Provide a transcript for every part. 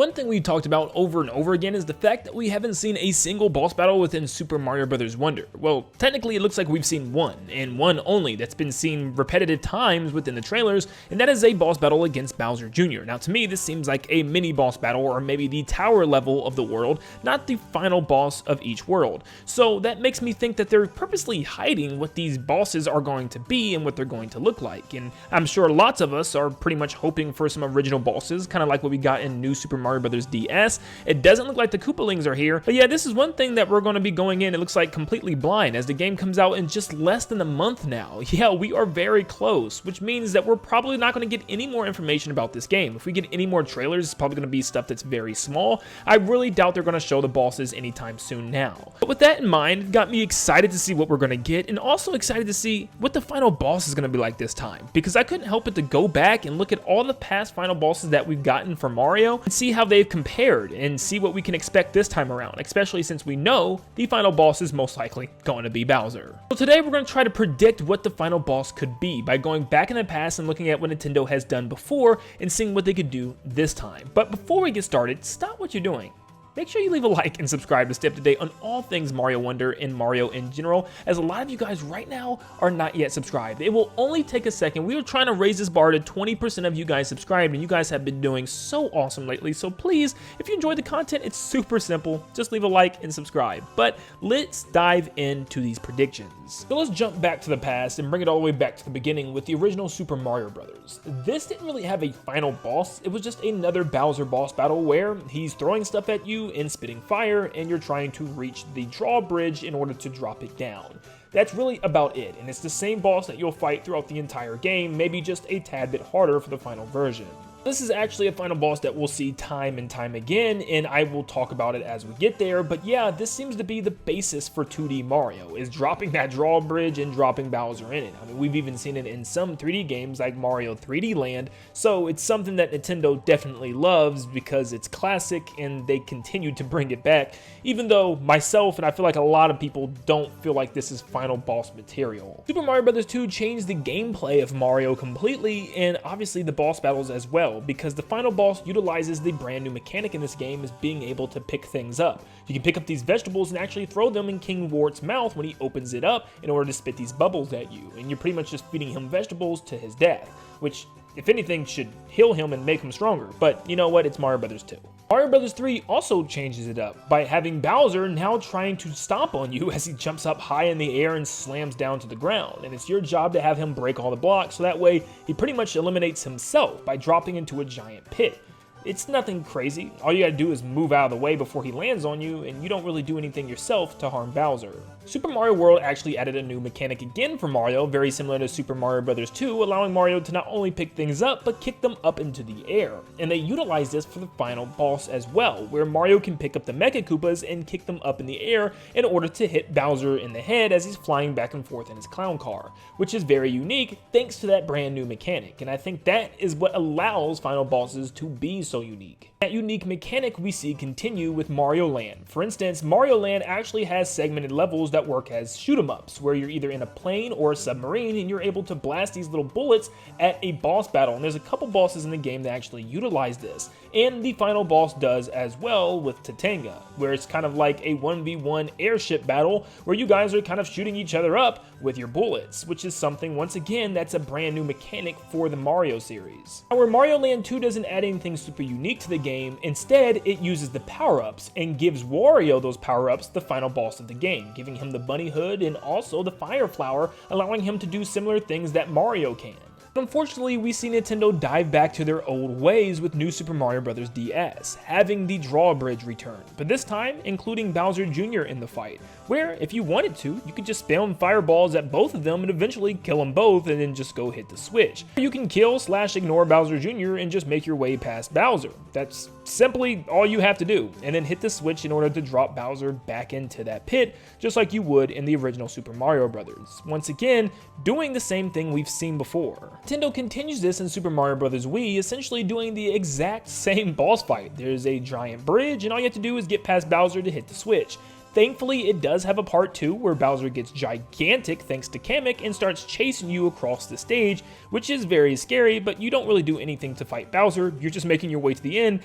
One thing we've talked about over and over again is the fact that we haven't seen a single boss battle within Super Mario Bros. Wonder. Well, technically it looks like we've seen one, and one only, that's been seen repetitive times within the trailers, and that is a boss battle against Bowser Jr. Now to me, this seems like a mini boss battle, or maybe the tower level of the world, not the final boss of each world. So that makes me think that they're purposely hiding what these bosses are going to be and what they're going to look like, and I'm sure lots of us are pretty much hoping for some original bosses, kind of like what we got in New Super Mario Bros. DS. It doesn't look like the Koopalings are here, but yeah, this is one thing that we're going to be going in, it looks like completely blind, as the game comes out in just less than a month now. Yeah, we are very close, which means that we're probably not going to get any more information about this game. If we get any more trailers, it's probably going to be stuff that's very small. I really doubt they're going to show the bosses anytime soon now. But with that in mind, it got me excited to see what we're going to get, and also excited to see what the final boss is going to be like this time, because I couldn't help but to go back and look at all the past final bosses that we've gotten for Mario and see how they've compared and see what we can expect this time around, especially since we know the final boss is most likely going to be Bowser. So today we're going to try to predict what the final boss could be by going back in the past and looking at what Nintendo has done before and seeing what they could do this time. But before we get started, stop what you're doing. Make sure you leave a like and subscribe to stay up to date on all things Mario Wonder and Mario in general, as a lot of you guys right now are not yet subscribed. It will only take a second. We are trying to raise this bar to 20% of you guys subscribed, and you guys have been doing so awesome lately. So please, if you enjoy the content, it's super simple. Just leave a like and subscribe. But let's dive into these predictions. So let's jump back to the past and bring it all the way back to the beginning with the original Super Mario Bros. This didn't really have a final boss. It was just another Bowser boss battle where he's throwing stuff at you and spitting fire, and you're trying to reach the drawbridge in order to drop it down. That's really about it, and it's the same boss that you'll fight throughout the entire game, maybe just a tad bit harder for the final version. This is actually a final boss that we'll see time and time again, and I will talk about it as we get there, but yeah, this seems to be the basis for 2D Mario, is dropping that drawbridge and dropping Bowser in it. I mean, we've even seen it in some 3D games like Mario 3D Land, so it's something that Nintendo definitely loves because it's classic and they continue to bring it back, even though myself and I feel like a lot of people don't feel like this is final boss material. Super Mario Bros. 2 changed the gameplay of Mario completely, and obviously the boss battles as well, because the final boss utilizes the brand new mechanic in this game as being able to pick things up. You can pick up these vegetables and actually throw them in King Wart's mouth when he opens it up in order to spit these bubbles at you, and you're pretty much just feeding him vegetables to his death, which if anything should heal him and make him stronger, but you know what, it's Mario Bros. 2. Mario Bros. 3 also changes it up by having Bowser now trying to stomp on you as he jumps up high in the air and slams down to the ground, and it's your job to have him break all the blocks so that way he pretty much eliminates himself by dropping into a giant pit. It's nothing crazy, all you gotta do is move out of the way before he lands on you, and you don't really do anything yourself to harm Bowser. Super Mario World actually added a new mechanic again for Mario, very similar to Super Mario Bros. 2, allowing Mario to not only pick things up, but kick them up into the air. And they utilize this for the final boss as well, where Mario can pick up the Mecha Koopas and kick them up in the air in order to hit Bowser in the head as he's flying back and forth in his clown car, which is very unique thanks to that brand new mechanic, and I think that is what allows final bosses to be so unique. That unique mechanic we see continue with Mario Land. For instance, Mario Land actually has segmented levels that work as shoot-em-ups, where you're either in a plane or a submarine and you're able to blast these little bullets at a boss battle, and there's a couple bosses in the game that actually utilize this, and the final boss does as well with Tatanga, where it's kind of like a 1v1 airship battle where you guys are kind of shooting each other up with your bullets, which is something, once again, that's a brand new mechanic for the Mario series. Now, where Mario Land 2 doesn't add anything super unique to the game, instead it uses the power-ups and gives Wario those power-ups, the final boss of the game, giving him the bunny hood and also the fire flower, allowing him to do similar things that Mario can. But unfortunately, we see Nintendo dive back to their old ways with New Super Mario Bros. DS, having the drawbridge return, but this time including Bowser Jr. in the fight, where if you wanted to, you could just spam fireballs at both of them and eventually kill them both and then just go hit the switch. You can kill/ignore Bowser Jr. and just make your way past Bowser. That's simply all you have to do, and then hit the switch in order to drop Bowser back into that pit, just like you would in the original Super Mario Bros. Once again, doing the same thing we've seen before. Nintendo continues this in Super Mario Bros. Wii, essentially doing the exact same boss fight. There's a giant bridge, and all you have to do is get past Bowser to hit the switch. Thankfully, it does have a part 2 where Bowser gets gigantic thanks to Kamek and starts chasing you across the stage, which is very scary, but you don't really do anything to fight Bowser, you're just making your way to the end,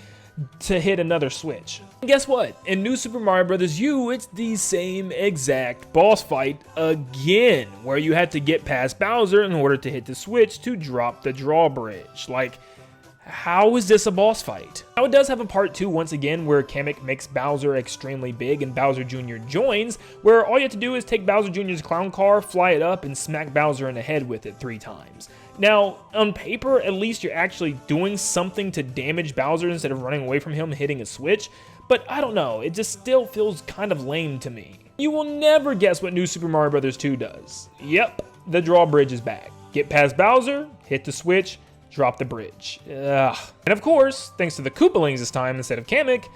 to hit another switch. And guess what? In New Super Mario Bros. U, it's the same exact boss fight again, where you have to get past Bowser in order to hit the switch to drop the drawbridge. Like, how is this a boss fight? Now, it does have a part 2 once again where Kamek makes Bowser extremely big and Bowser Jr. joins, where all you have to do is take Bowser Jr.'s clown car, fly it up, and smack Bowser in the head with it 3 times. Now, on paper, at least you're actually doing something to damage Bowser instead of running away from him and hitting a switch, but I don't know, it just still feels kind of lame to me. You will never guess what New Super Mario Bros. 2 does. Yep, the drawbridge is back. Get past Bowser, hit the switch, drop the bridge. Ugh. And of course, thanks to the Koopalings this time instead of Kamek,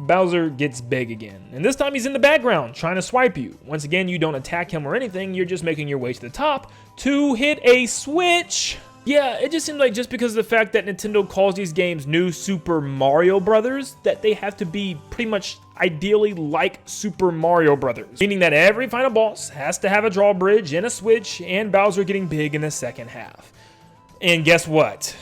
Bowser gets big again. And this time he's in the background trying to swipe you. Once again, you don't attack him or anything, you're just making your way to the top to hit a switch. Yeah, it just seems like just because of the fact that Nintendo calls these games New Super Mario Brothers, that they have to be pretty much ideally like Super Mario Brothers. Meaning that every final boss has to have a drawbridge and a switch and Bowser getting big in the second half. And guess what?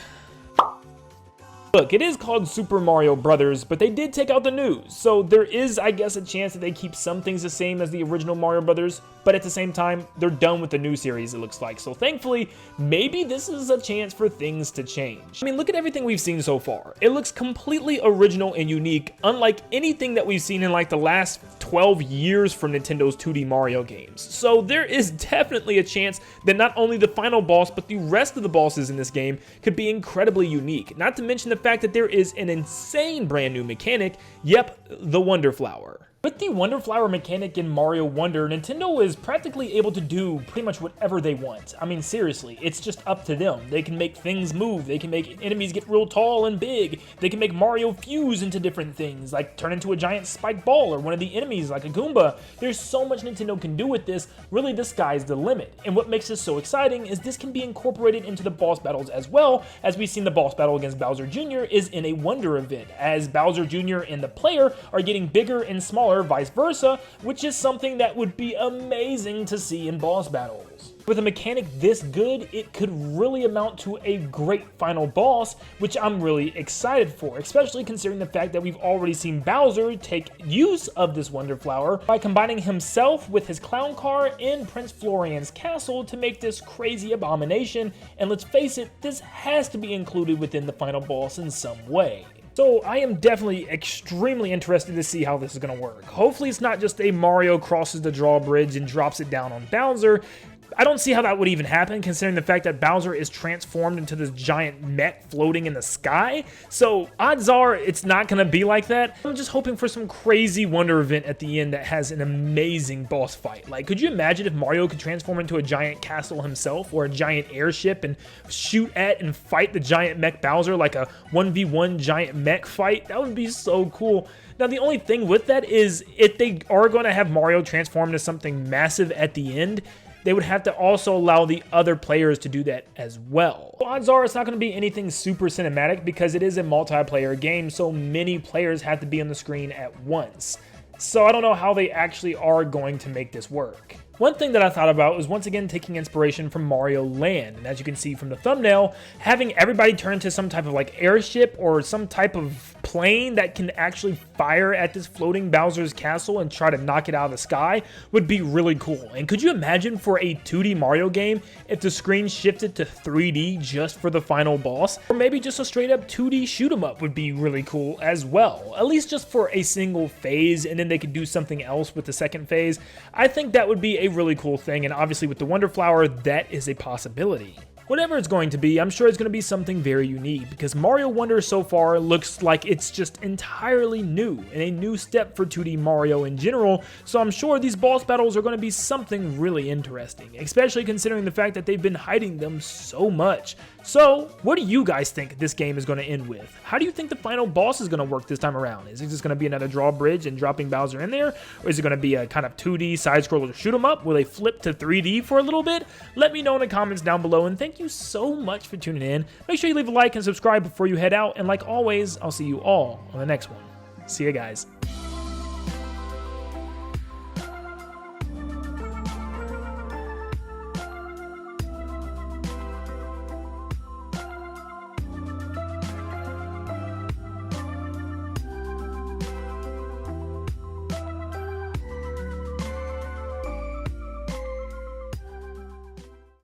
Look, it is called Super Mario Brothers, but they did take out the news, so there is, I guess, a chance that they keep some things the same as the original Mario Brothers, but at the same time, they're done with the new series, it looks like. So thankfully, maybe this is a chance for things to change. I mean, look at everything we've seen so far. It looks completely original and unique, unlike anything that we've seen in like the last 12 years from Nintendo's 2D Mario games. So there is definitely a chance that not only the final boss, but the rest of the bosses in this game could be incredibly unique. Not to mention the fact that there is an insane brand new mechanic, yep, the Wonder Flower. With the Wonder Flower mechanic in Mario Wonder, Nintendo is practically able to do pretty much whatever they want. I mean, seriously, it's just up to them. They can make things move, they can make enemies get real tall and big, they can make Mario fuse into different things, like turn into a giant spiked ball or one of the enemies like a Goomba. There's so much Nintendo can do with this, really the sky's the limit. And what makes this so exciting is this can be incorporated into the boss battles as well, as we've seen the boss battle against Bowser Jr. is in a Wonder event, as Bowser Jr. and the player are getting bigger and smaller, vice versa, which is something that would be amazing to see in boss battles. With a mechanic this good, it could really amount to a great final boss, which I'm really excited for, especially considering the fact that we've already seen Bowser take use of this Wonder Flower by combining himself with his clown car in Prince Florian's castle to make this crazy abomination, and let's face it, this has to be included within the final boss in some way. So I am definitely extremely interested to see how this is going to work. Hopefully it's not just a Mario crosses the drawbridge and drops it down on Bowser. I don't see how that would even happen, considering the fact that Bowser is transformed into this giant mech floating in the sky. So odds are it's not going to be like that. I'm just hoping for some crazy Wonder event at the end that has an amazing boss fight. Like, could you imagine if Mario could transform into a giant castle himself or a giant airship and shoot at and fight the giant mech Bowser like a 1v1 giant mech fight? That would be so cool. Now, the only thing with that is if they are going to have Mario transform into something massive at the end, they would have to also allow the other players to do that as well. Odds are it's not going to be anything super cinematic because it is a multiplayer game, so many players have to be on the screen at once. So I don't know how they actually are going to make this work. One thing that I thought about was once again taking inspiration from Mario Land, and as you can see from the thumbnail, having everybody turn into some type of like airship or some type of plane that can actually fire at this floating Bowser's castle and try to knock it out of the sky would be really cool. And could you imagine for a 2D Mario game if the screen shifted to 3D just for the final boss? Or maybe just a straight up 2D shoot 'em up would be really cool as well, at least just for a single phase, and then they could do something else with the second phase. I think that would be a really cool thing, and obviously with the Wonder Flower, that is a possibility. Whatever it's going to be, I'm sure it's going to be something very unique, because Mario Wonder so far looks like it's just entirely new, and a new step for 2D Mario in general, so I'm sure these boss battles are going to be something really interesting, especially considering the fact that they've been hiding them so much. So, what do you guys think this game is going to end with? How do you think the final boss is going to work this time around? Is it just going to be another drawbridge and dropping Bowser in there? Or is it going to be a kind of 2D side-scroller shoot 'em up? Will they flip to 3D for a little bit? Let me know in the comments down below, and thank you so much for tuning in. Make sure you leave a like and subscribe before you head out, and like always, I'll see you all on the next one. See ya, guys.